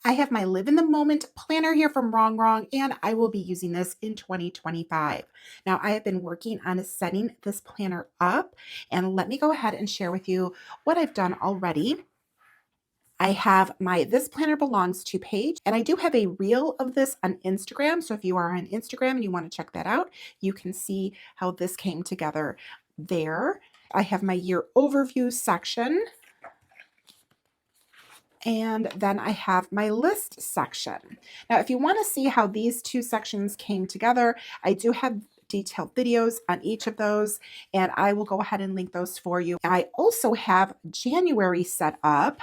I have my Live in the Moment planner here from Wrong, and I will be using this in 2025. Now, I have been working on setting this planner up, and let me go ahead and share with you what I've done already. I have my This Planner Belongs To page, and I do have a reel of this on Instagram. So if you are on Instagram and you want to check that out, you can see how this came together there. I have my year overview section. And then I have my list section. Now, if you want to see how these two sections came together, I do have detailed videos on each of those, and I will go ahead and link those for you. I also have January set up.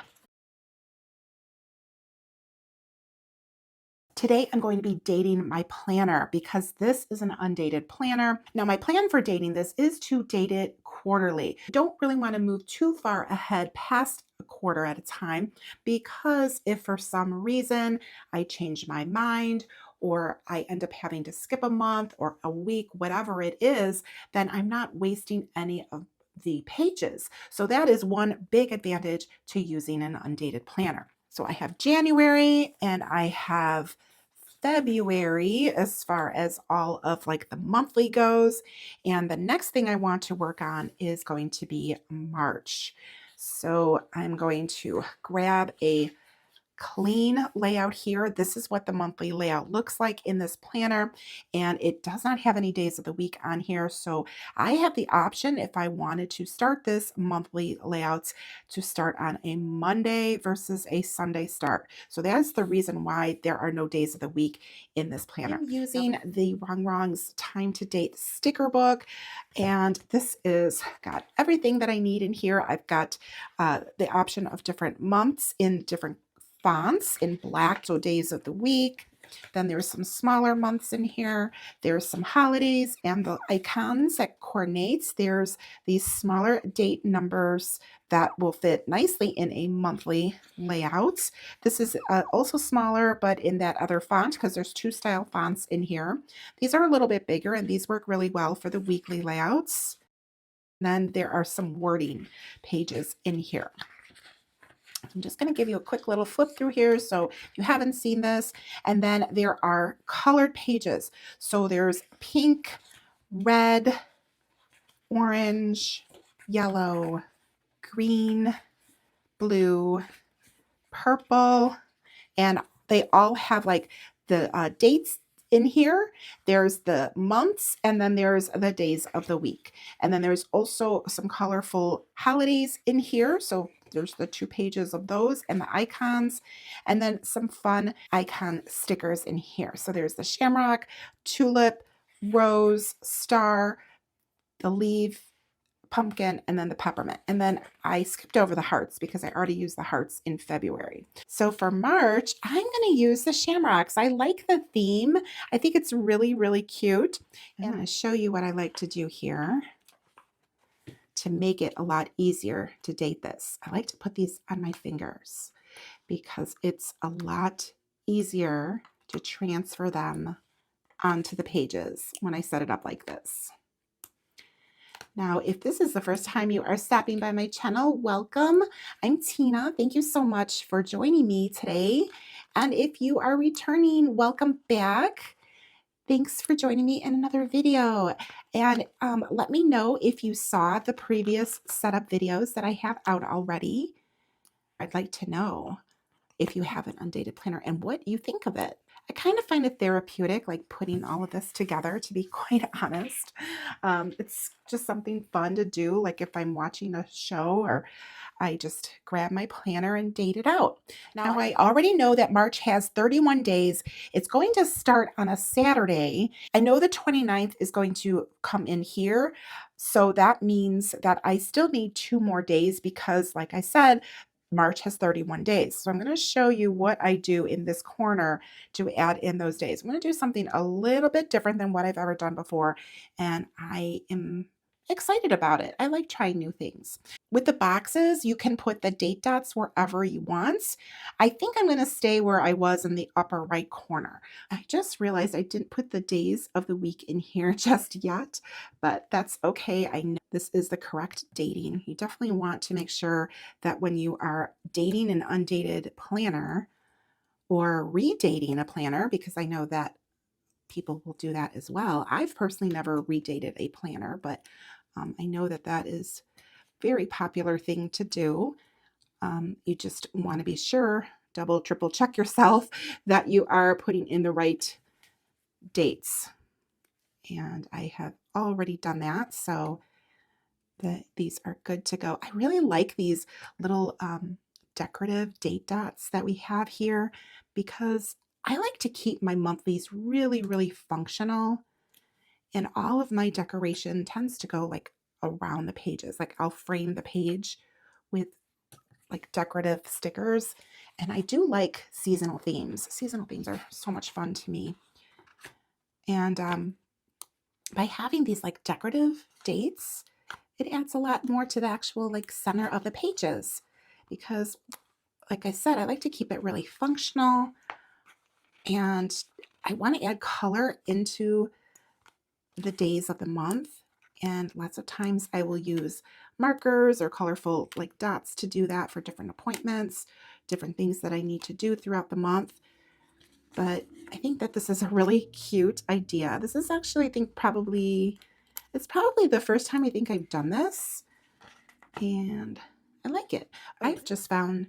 Today, I'm going to be dating my planner because this is an undated planner. Now, my plan for dating this is to date it quarterly. I don't really want to move too far ahead past a quarter at a time, because if for some reason I change my mind or I end up having to skip a month or a week, whatever it is, then I'm not wasting any of the pages. So that is one big advantage to using an undated planner. So I have January and I have February as far as all of like the monthly goes. And the next thing I want to work on is going to be March. So I'm going to grab a clean layout here. This is what the monthly layout looks like in this planner, and it does not have any days of the week on here. So I have the option, if I wanted to start this monthly layouts, to start on a Monday versus a Sunday start. So that's the reason why there are no days of the week in this planner. I'm using the Wrong's Time to Date sticker book, and this is got everything that I need in here. I've got the option of different months in different fonts in black, so days of the week. Then there's some smaller months in here. There's some holidays and the icons that coordinates. There's these smaller date numbers that will fit nicely in a monthly layout. This is also smaller, but in that other font, because there's two style fonts in here. These are a little bit bigger, and these work really well for the weekly layouts. Then there are some wording pages in here. I'm just going to give you a quick little flip through here so if you haven't seen this. And then there are colored pages. So there's pink, red, orange, yellow, green, blue, purple, and they all have like the dates in here. There's the months, and then there's the days of the week. And then there's also some colorful holidays in here. So there's the two pages of those and the icons, and then some fun icon stickers in here. So there's the shamrock, tulip, rose, star, the leaf, pumpkin, and then the peppermint. And then I skipped over the hearts because I already used the hearts in February. So for March, I'm going to use the shamrocks. I like the theme. I think it's really, really cute. And I'm going to show you what I like to do here to make it a lot easier to date this. I like to put these on my fingers because it's a lot easier to transfer them onto the pages when I set it up like this. Now, if this is the first time you are stopping by my channel, welcome. I'm Tina. Thank you so much for joining me today. And if you are returning, welcome back. Thanks for joining me in another video. And let me know if you saw the previous setup videos that I have out already. I'd like to know if you have an undated planner and what you think of it. I kind of find it therapeutic, like putting all of this together, to be quite honest. It's just something fun to do, like if I'm watching a show or I just grab my planner and date it out. Now, I already know that March has 31 days. It's going to start on a Saturday. I know the 29th is going to come in here. So that means that I still need 2 more days because, like I said, March has 31 days. So I'm going to show you what I do in this corner to add in those days. I'm going to do something a little bit different than what I've ever done before, and I am excited about it. I like trying new things. With the boxes, you can put the date dots wherever you want. I think I'm going to stay where I was in the upper right corner. I just realized I didn't put the days of the week in here just yet, but that's okay. I know this is the correct dating. You definitely want to make sure that when you are dating an undated planner, or redating a planner, because I know that people will do that as well. I've personally never redated a planner, but I know that that is a very popular thing to do. You just want to be sure, double, triple check yourself that you are putting in the right dates. And I have already done that, so these are good to go. I really like these little decorative date dots that we have here, because I like to keep my monthlies really, really functional. And all of my decoration tends to go like around the pages. Like I'll frame the page with like decorative stickers. And I do like seasonal themes. Seasonal themes are so much fun to me. And by having these like decorative dates, it adds a lot more to the actual like center of the pages, because like I said, I like to keep it really functional, and I want to add color into the days of the month. And lots of times I will use markers or colorful like dots to do that for different appointments, different things that I need to do throughout the month. But I think that this is a really cute idea. This is actually, I think it's probably the first time I think I've done this, and I like it. I've just found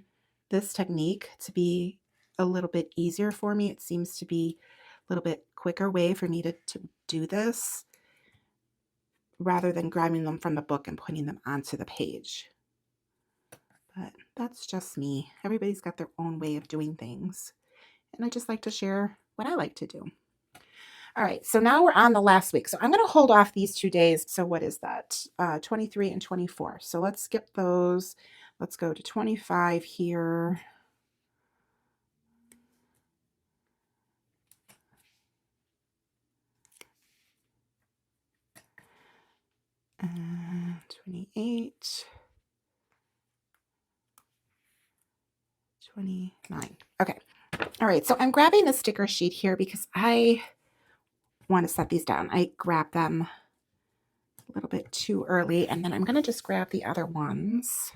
this technique to be a little bit easier for me. It seems to be a little bit quicker way for me to do this, rather than grabbing them from the book and putting them onto the page. But that's just me. Everybody's got their own way of doing things, and I just like to share what I like to do. All right, so now we're on the last week. So I'm going to hold off these 2 days. So what is that? 23 and 24. So let's skip those. Let's go to 25 here. And 28. 29. Okay. All right, so I'm grabbing a sticker sheet here because I want to set these down. I grabbed them a little bit too early, and then I'm going to just grab the other ones,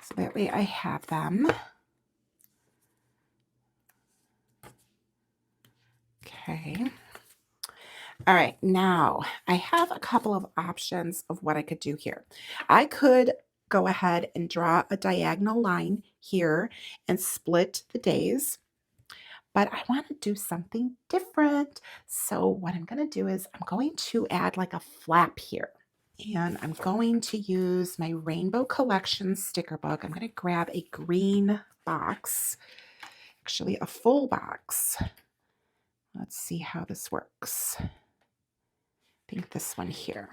so that way I have them. Okay. All right, now I have a couple of options of what I could do here. I could go ahead and draw a diagonal line here and split the days, but I want to do something different. So what I'm going to do is I'm going to add like a flap here. And I'm going to use my Rainbow Collection sticker book. I'm going to grab a green box, actually a full box. Let's see how this works. I think this one here.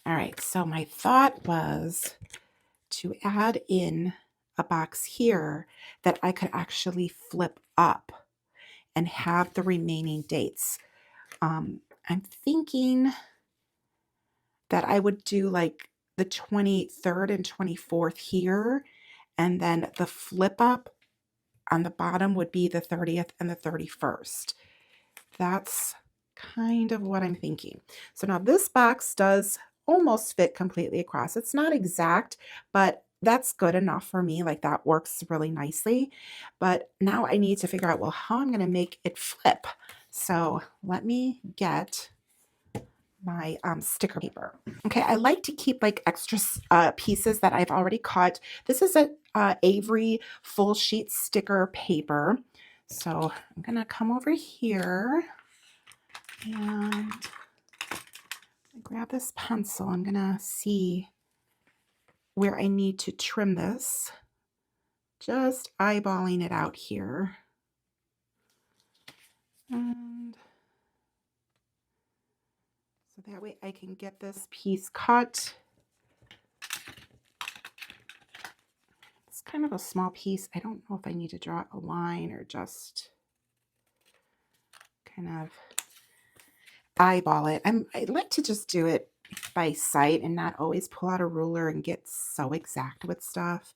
All right, so my thought was to add in a box here that I could actually flip up and have the remaining dates. I'm thinking that I would do like the 23rd and 24th here, and then the flip up on the bottom would be the 30th and the 31st. That's kind of what I'm thinking. So now this box does almost fit completely across. It's not exact, but that's good enough for me. Like that works really nicely. But now I need to figure out, well, how I'm going to make it flip. So let me get my sticker paper. Okay, I like to keep like extra pieces that I've already cut. This is a Avery full sheet sticker paper. So I'm gonna come over here and grab this pencil. I'm gonna see where I need to trim this. Just eyeballing it out here. And so that way I can get this piece cut. It's kind of a small piece. I don't know if I need to draw a line or just kind of eyeball it. I like to just do it by sight and not always pull out a ruler and get so exact with stuff.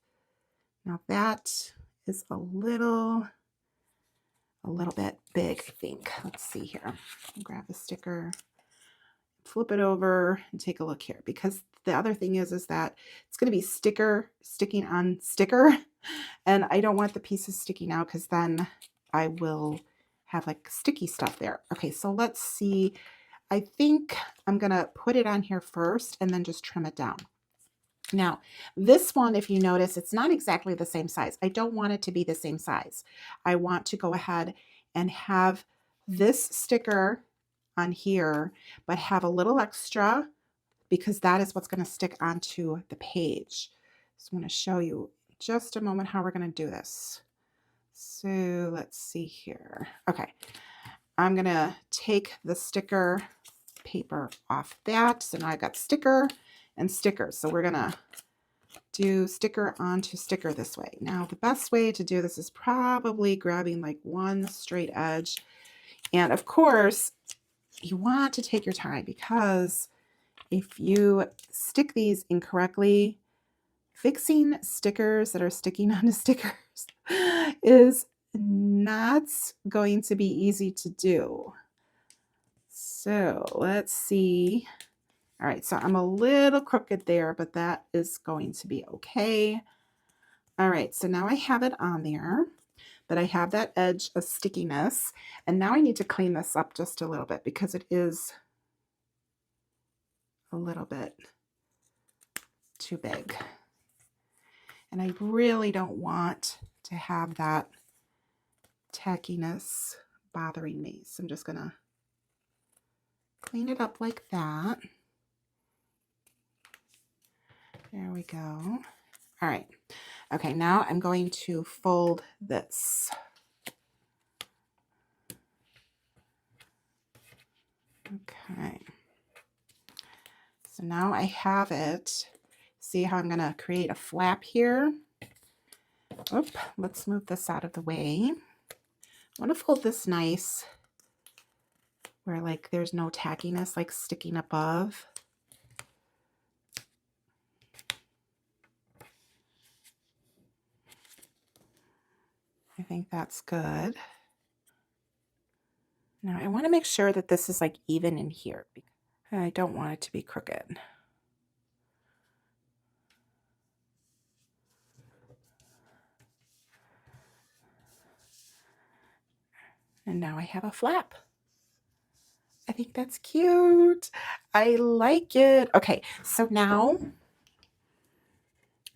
Now that is a little bit big, I think. Let's see here. I'll grab the sticker, flip it over, and take a look here, because the other thing is that it's going to be sticker sticking on sticker. And I don't want the pieces sticking out because then I will have like sticky stuff there. Okay, so let's see. I think I'm going to put it on here first and then just trim it down. Now, this one, if you notice, it's not exactly the same size. I don't want it to be the same size. I want to go ahead and have this sticker on here, but have a little extra because that is what's going to stick onto the page. So I'm going to show you in just a moment how we're going to do this. So let's see here. Okay, I'm going to take the sticker paper off that. So now I've got sticker and stickers. So we're going to do sticker onto sticker this way. Now, the best way to do this is probably grabbing like one straight edge. And of course, you want to take your time because if you stick these incorrectly, fixing stickers that are sticking onto stickers is not going to be easy to do. So let's see. All right, so I'm a little crooked there, but that is going to be okay. All right, so now I have it on there, but I have that edge of stickiness. And now I need to clean this up just a little bit because it is a little bit too big. And I really don't want to have that tackiness bothering me. So I'm just gonna clean it up like that. There we go. All right. Okay, now I'm going to fold this. Okay. So now I have it. See how I'm going to create a flap here? Oop, let's move this out of the way. I want to fold this nice where like there's no tackiness like sticking above. I think that's good. Now I want to make sure that this is like even in here. I don't want it to be crooked. And now I have a flap. I think that's cute. I like it. Okay, so now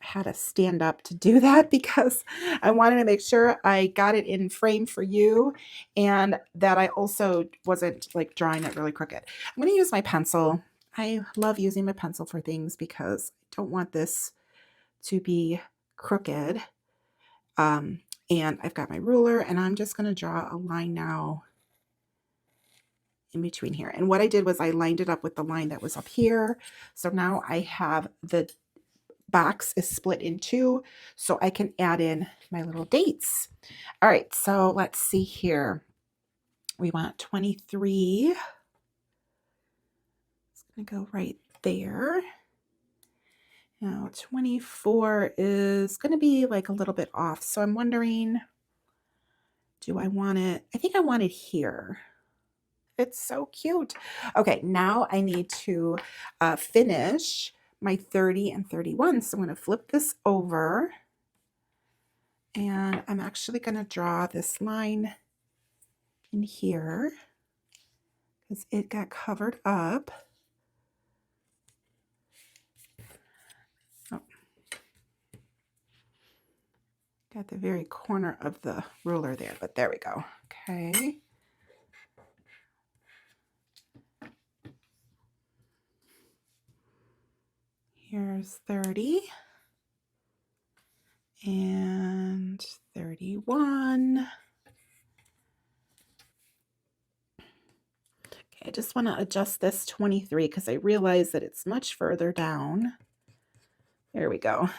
I had to stand up to do that because I wanted to make sure I got it in frame for you and that I also wasn't like drawing it really crooked. I'm going to use my pencil. I love using my pencil for things because I don't want this to be crooked. And I've got my ruler and I'm just going to draw a line now in between here. And what I did was I lined it up with the line that was up here. So now I have the box is split in two, so I can add in my little dates. All right, so let's see here. We want 23. It's going to go right there. Now 24 is going to be like a little bit off. So I'm wondering, do I want it? I think I want it here. It's so cute. Okay, now I need to finish my 30 and 31. So I'm going to flip this over and I'm actually going to draw this line in here because it got covered up. Oh. Got the very corner of the ruler there, but there we go. Okay. Here's 30 and 31. Okay, I just want to adjust this 23 because I realize that it's much further down. There we go.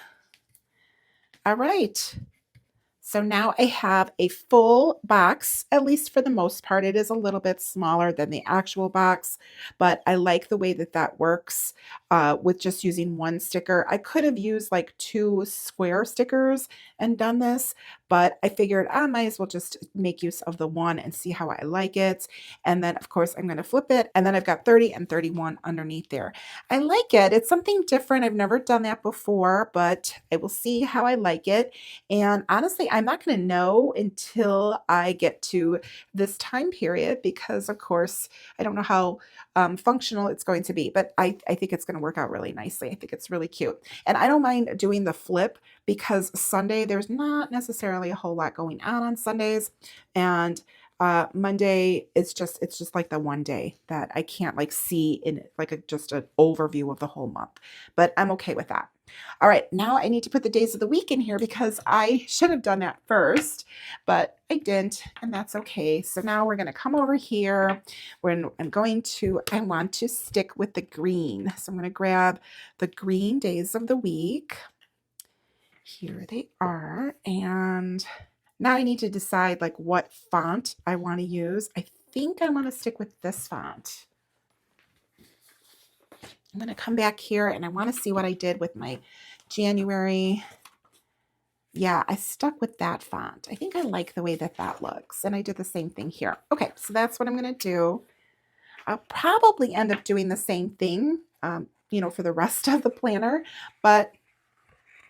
All right. So now I have a full box, at least for the most part. It is a little bit smaller than the actual box, but I like the way that that works with just using one sticker. I could have used like 2 square stickers and done this, but I figured I might as well just make use of the one and see how I like it. And then, of course, I'm going to flip it. And then I've got 30 and 31 underneath there. I like it. It's something different. I've never done that before, but I will see how I like it. And honestly, I'm not going to know until I get to this time period because, of course, I don't know how functional it's going to be, but I think it's going to work out really nicely. I think it's really cute. And I don't mind doing the flip because Sunday, there's not necessarily a whole lot going on Sundays. And Monday, it's just like the one day that I can't like see in like just an overview of the whole month, but I'm okay with that. All right, now I need to put the days of the week in here because I should have done that first, but I didn't, and that's okay. So now we're going to come over here when I want to stick with the green. So I'm going to grab the green days of the week. Here they are. And now I need to decide like what font I want to use. I think I want to stick with this font. I'm going to come back here and I want to see what I did with my January. Yeah, I stuck with that font. I think I like the way that that looks. And I did the same thing here. Okay, so that's what I'm going to do. I'll probably end up doing the same thing, for the rest of the planner, but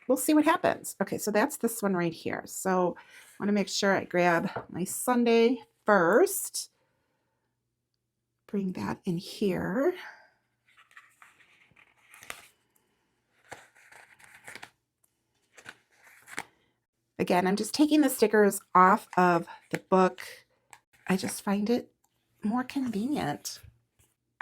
we'll see what happens. Okay, so that's this one right here. So I want to make sure I grab my Sunday first. Bring that in here. Again, I'm just taking the stickers off of the book. I just find it more convenient.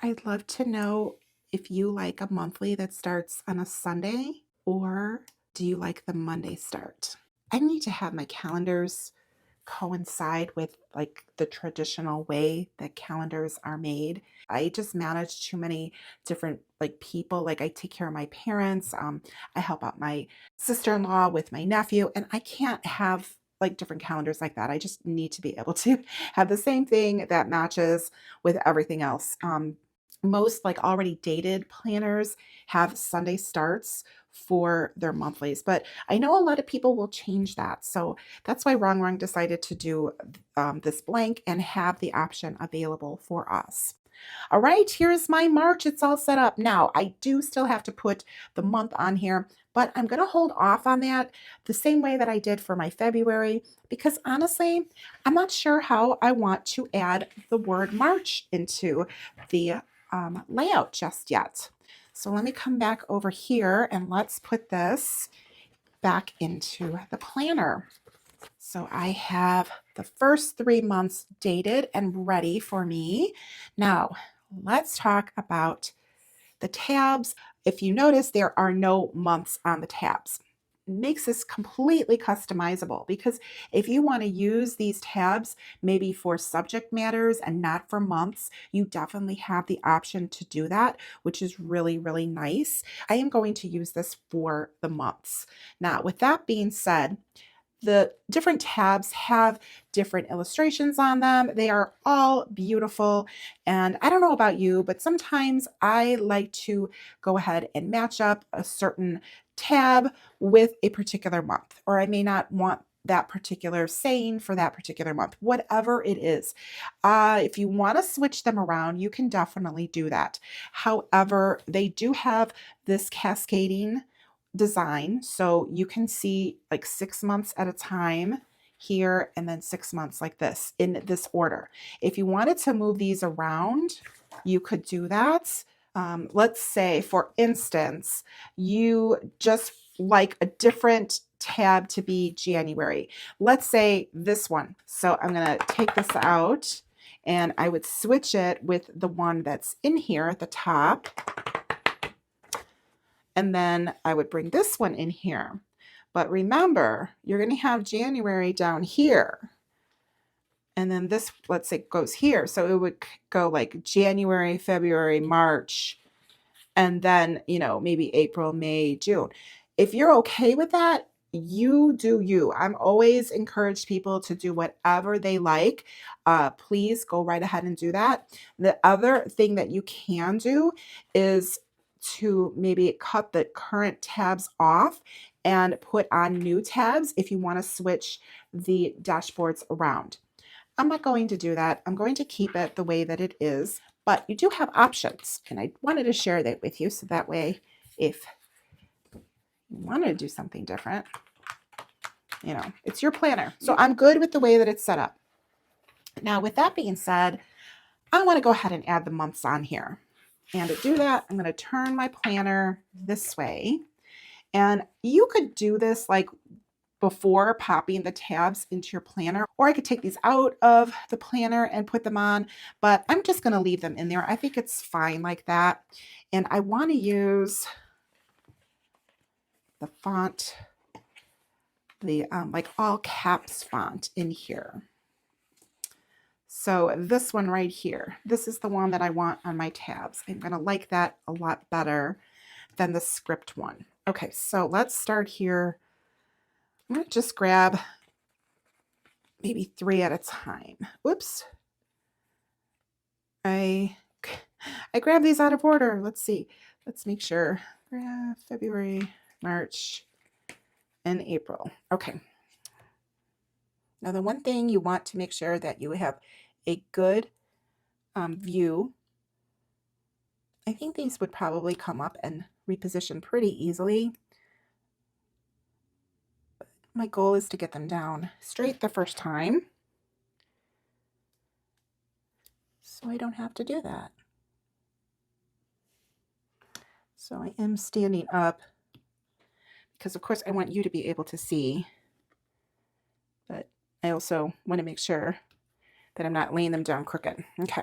I'd love to know if you like a monthly that starts on a Sunday, or do you like the Monday start? I need to have my calendars coincide with like the traditional way that calendars are made. I just manage too many different like people. Like I take care of my parents. I help out my sister-in-law with my nephew, and I can't have like different calendars like that. I just need to be able to have the same thing that matches with everything else. Most like already dated planners have Sunday starts for their monthlies, but I know a lot of people will change that. So that's why Wrong decided to do this blank and have the option available for us. All right, here's my March. It's all set up. Now, I do still have to put the month on here, but I'm going to hold off on that the same way that I did for my February, because honestly, I'm not sure how I want to add the word March into the layout just yet. So let me come back over here and let's put this back into the planner. So I have the first 3 months dated and ready for me. Now, let's talk about the tabs. If you notice, there are no months on the tabs. It makes this completely customizable, because if you want to use these tabs maybe for subject matters and not for months, you definitely have the option to do that, which is really, really nice. I am going to use this for the months. Now, with that being said, the different tabs have different illustrations on them. They are all beautiful. And I don't know about you, but sometimes I like to go ahead and match up a certain tab with a particular month, or I may not want that particular saying for that particular month, whatever it is. If you want to switch them around, you can definitely do that. However, they do have this cascading design, so you can see like 6 months at a time here, and then 6 months like this in this order. If you wanted to move these around, you could do that. Let's say, for instance, you just like a different tab to be January. Let's say this one. So I'm going to take this out and I would switch it with the one that's in here at the top. And then I would bring this one in here. But remember, you're going to have January down here. And then this, let's say, goes here. So it would go like January, February, March, and then, maybe April, May, June. If you're okay with that, you do you. I'm always encourage people to do whatever they like. Please go right ahead and do that. The other thing that you can do is to maybe cut the current tabs off and put on new tabs if you want to switch the dashboards around. I'm not going to do that. I'm going to keep it the way that it is, but you do have options, and I wanted to share that with you so that way if you want to do something different, you know, it's your planner. So I'm good with the way that it's set up. Now, with that being said, I want to go ahead and add the months on here. And to do that, I'm going to turn my planner this way. And you could do this like before popping the tabs into your planner, or I could take these out of the planner and put them on, but I'm just going to leave them in there. I think it's fine like that. And I want to use the font, the like all caps font in here. So this one right here, this is the one that I want on my tabs. I'm going to like that a lot better than the script one. Okay, so let's start here. I'm going to just grab maybe 3 at a time. Whoops. I grabbed these out of order. Let's see. Let's make sure. February, March, and April. Okay. Now, the one thing you want to make sure that you have a good view. I think these would probably come up and reposition pretty easily. My goal is to get them down straight the first time, so I don't have to do that. So I am standing up because, of course, I want you to be able to see, but I also want to make sure that I'm not laying them down crooked. Okay.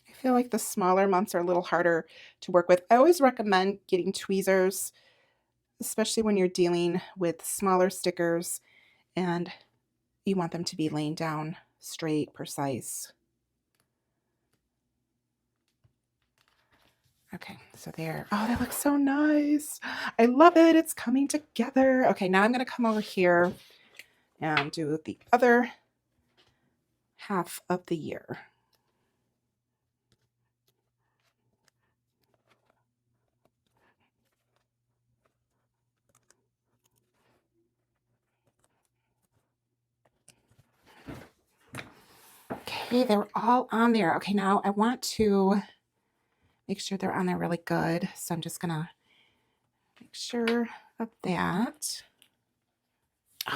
I feel like the smaller months are a little harder to work with. I always recommend getting tweezers, especially when you're dealing with smaller stickers and you want them to be laying down straight, precise. Okay, so there. Oh, that looks so nice. I love it. It's coming together. Okay, now I'm going to come over here and do the other half of the year. Okay, they're all on there. Okay, now I want to make sure they're on there really good. So I'm just gonna make sure of that.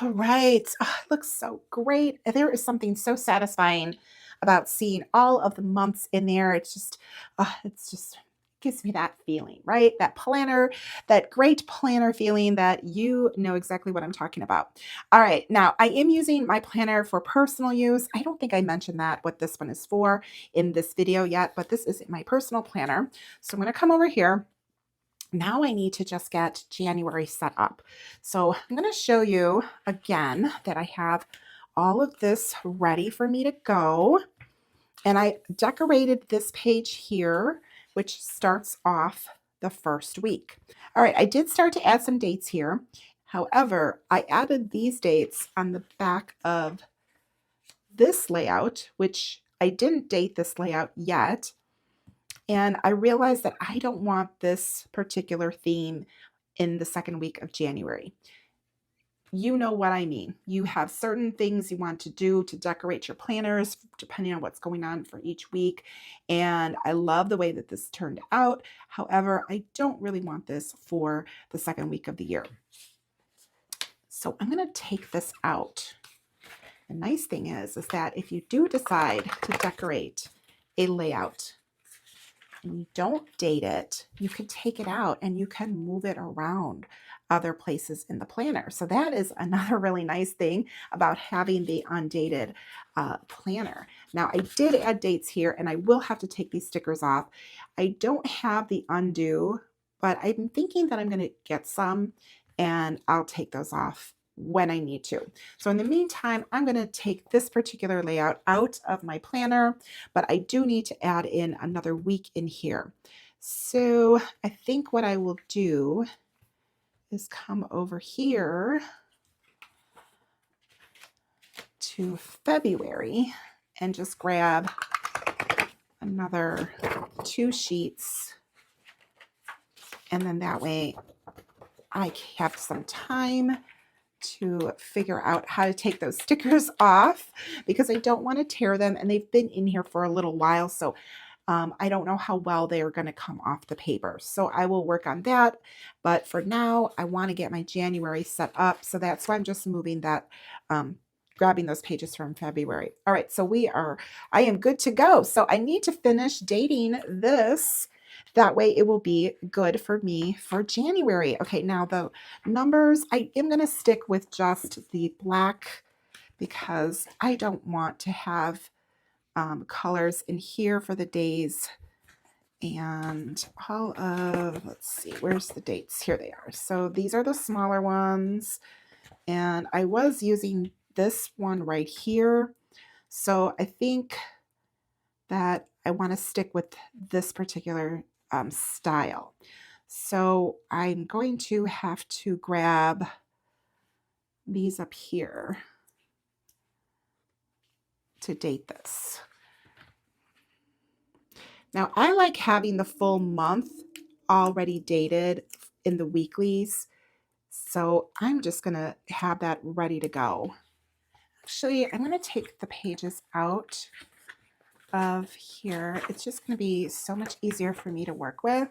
All right. Oh, it looks so great. There is something so satisfying about seeing all of the months in there. It's just gives me that feeling, right? That planner, that great planner feeling that you know exactly what I'm talking about. All right. Now, I am using my planner for personal use. I don't think I mentioned that, what this one is for in this video yet, but this is my personal planner. So I'm going to come over here. Now I need to just get January set up. So I'm going to show you again that I have all of this ready for me to go. And I decorated this page here, which starts off the first week. All right, I did start to add some dates here. However, I added these dates on the back of this layout, which I didn't date this layout yet. And I realized that I don't want this particular theme in the second week of January. You know what I mean. You have certain things you want to do to decorate your planners depending on what's going on for each week. And I love the way that this turned out. However, I don't really want this for the second week of the year. So I'm going to take this out. The nice thing is that if you do decide to decorate a layout, and you don't date it, you can take it out and you can move it around other places in the planner. So that is another really nice thing about having the undated planner. Now I did add dates here and I will have to take these stickers off. I don't have the undo, but I'm thinking that I'm going to get some and I'll take those off when I need to. So in the meantime, I'm going to take this particular layout out of my planner, but I do need to add in another week in here. So I think what I will do is come over here to February and just grab another 2 sheets, and then that way I have some time to figure out how to take those stickers off, because I don't want to tear them, and they've been in here for a little while, so I don't know how well they are going to come off the paper. So I will work on that, but for now I want to get my January set up, so that's why I'm just moving that, grabbing those pages from February. All right, so I am good to go. So I need to finish dating this. That way it will be good for me for January. Okay, now the numbers, I am going to stick with just the black because I don't want to have colors in here for the days. And all of, let's see, where's the dates? Here they are. So these are the smaller ones. And I was using this one right here. So I think that I want to stick with this particular style. So I'm going to have to grab these up here to date this. Now I like having the full month already dated in the weeklies. So I'm just going to have that ready to go. Actually, I'm going to take the pages out of here. It's just going to be so much easier for me to work with.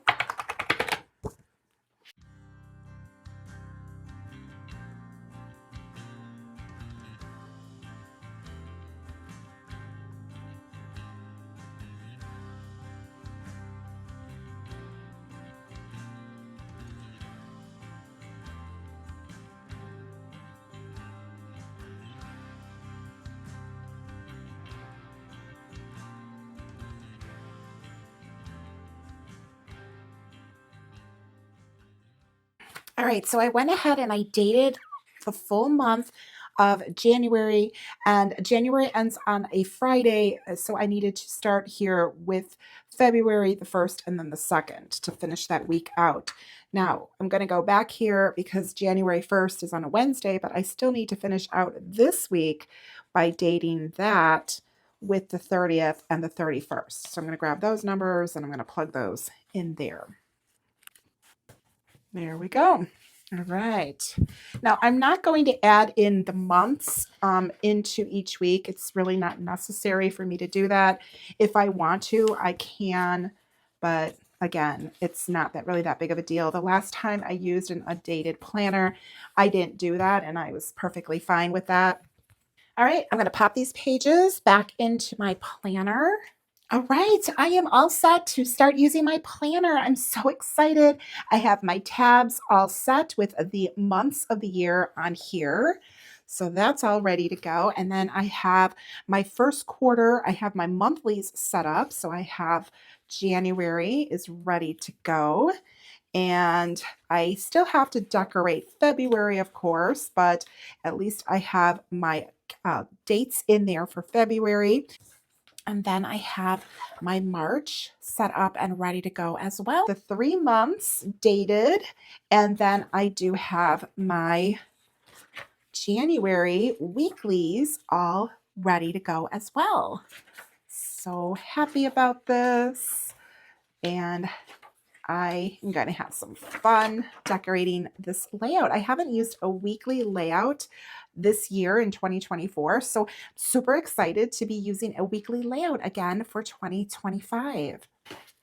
All right, so I went ahead and I dated the full month of January, and January ends on a Friday, so I needed to start here with February the 1st and then the 2nd to finish that week out. Now, I'm going to go back here because January 1st is on a Wednesday, but I still need to finish out this week by dating that with the 30th and the 31st. So I'm going to grab those numbers and I'm going to plug those in there. There we go. All right. Now, I'm not going to add in the months into each week. It's really not necessary for me to do that. If I want to, I can, but again, it's not really that big of a deal. The last time I used an undated planner, I didn't do that, and I was perfectly fine with that. All right, I'm going to pop these pages back into my planner. All right, I am all set to start using my planner. I'm so excited. I have my tabs all set with the months of the year on here. So that's all ready to go. And then I have my first quarter, I have my monthlies set up. So I have January is ready to go. And I still have to decorate February, of course, but at least I have my dates in there for February. And then I have my March set up and ready to go as well. The 3 months dated. And then I do have my January weeklies all ready to go as well. So happy about this. And I am going to have some fun decorating this layout. I haven't used a weekly layout this year in 2024, so super excited to be using a weekly layout again for 2025.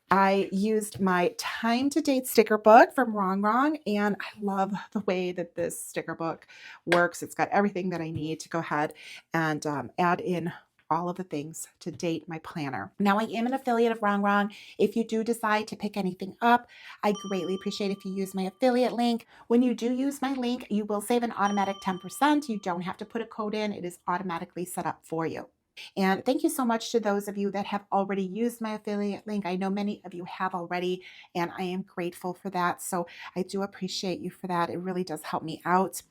I used my Time to Date sticker book from RONGRONG, and I love the way that this sticker book works. It's got everything that I need to go ahead and add in all of the things to date my planner. Now, I am an affiliate of RONGRONG. If you do decide to pick anything up, I greatly appreciate if you use my affiliate link. When you do use my link, you will save an automatic 10%. You don't have to put a code in. It is automatically set up for you. And thank you so much to those of you that have already used my affiliate link. I know many of you have already, and I am grateful for that. So I do appreciate you for that. It really does help me out.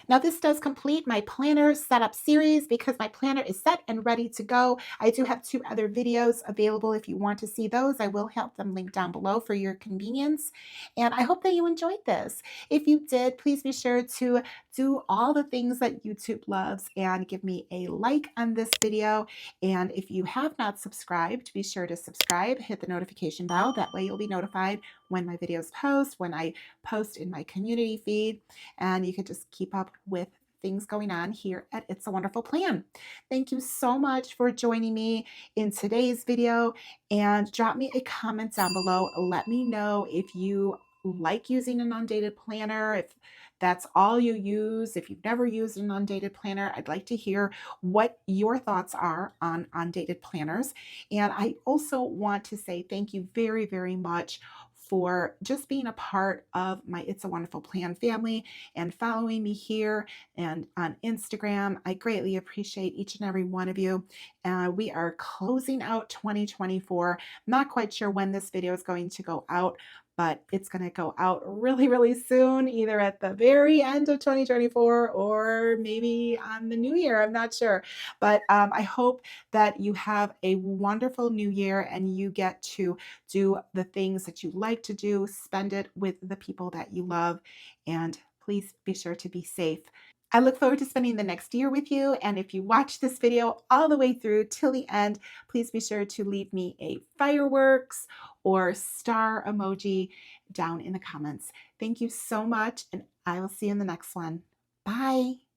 Now this does complete my planner setup series because my planner is set and ready to go. I do have 2 other videos available if you want to see those. I will have them linked down below for your convenience. And I hope that you enjoyed this. If you did, please be sure to do all the things that YouTube loves and give me a like on this video. And if you have not subscribed, be sure to subscribe, hit the notification bell. That way you'll be notified when my videos post, when I post in my community feed, and you can just keep up with things going on here at It's a Wonderful Plan. Thank you so much for joining me in today's video, and drop me a comment down below. Let me know if you like using an undated planner, if that's all you use, if you've never used an undated planner. I'd like to hear what your thoughts are on undated planners. And I also want to say thank you very, very much for just being a part of my It's a Wonderful Plan family and following me here and on Instagram. I greatly appreciate each and every one of you. We are closing out 2024. Not quite sure when this video is going to go out, but it's going to go out really, really soon, either at the very end of 2024 or maybe on the new year. I'm not sure. But I hope that you have a wonderful new year and you get to do the things that you like to do, spend it with the people that you love, and please be sure to be safe. I look forward to spending the next year with you. And if you watch this video all the way through till the end, please be sure to leave me a fireworks or star emoji down in the comments. Thank you so much, and I will see you in the next one. Bye.